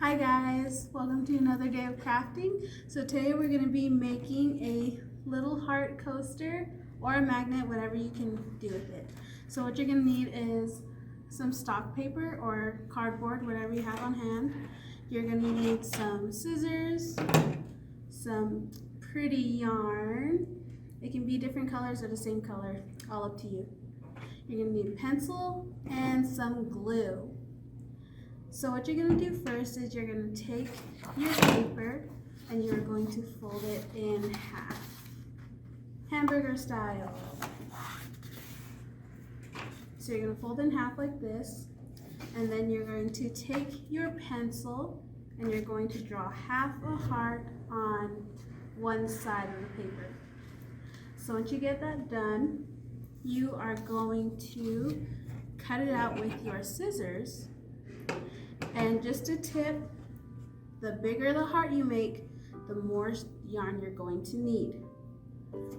Hi guys, welcome to another day of crafting. So today we're going to be making a little heart coaster or a magnet, whatever you can do with it. So what you're going to need is some stock paper or cardboard, whatever you have on hand. You're going to need some scissors, some pretty yarn. It can be different colors or the same color, all up to you. You're going to need a pencil and some glue. So what you're going to do first is you're going to take your paper and you're going to fold it in half, hamburger style. So you're going to fold in half like this, and then you're going to take your pencil and you're going to draw half a heart on one side of the paper. So once you get that done, you are going to cut it out with your scissors. And just a tip, the bigger the heart you make, the more yarn you're going to need.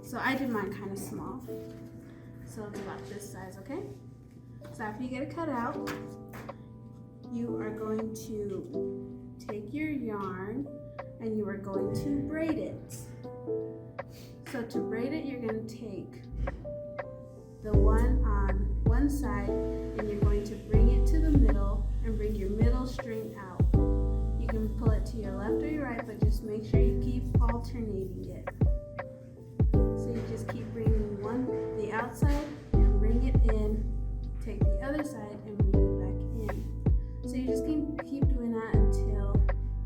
So I did mine kind of small. So it's about this size, okay? So after you get it cut out, you are going to take your yarn and you are going to braid it. So to braid it, you're going to take the one on one side and you're going to bring it to the middle and bring your middle string out. You can pull it to your left or your right, but just make sure you keep alternating it. So you just keep bringing the outside and bring it in, take the other side and bring it back in. So you just keep doing that until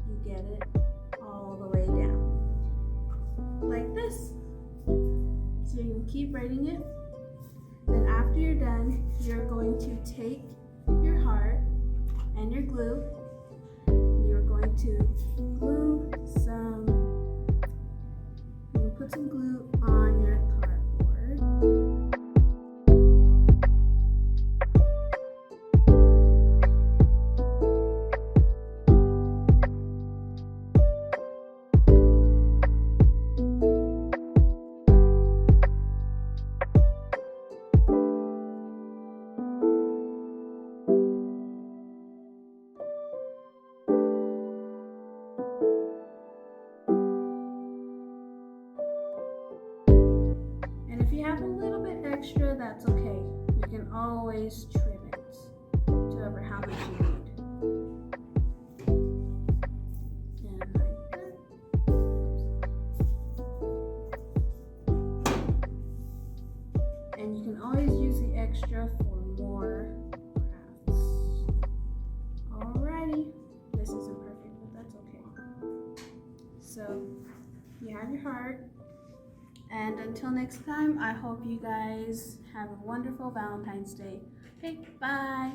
you get it all the way down, like this. So you can keep braiding it. Then after you're done, you're going to take your heart and your glue. You're going to put some glue on your cardboard. If you have a little bit extra, that's okay. You can always trim it to over how much you need. And like that. And you can always use the extra for more crafts. Alrighty. This isn't perfect, but that's okay. So you have your heart. And until next time, I hope you guys have a wonderful Valentine's Day. Okay, bye.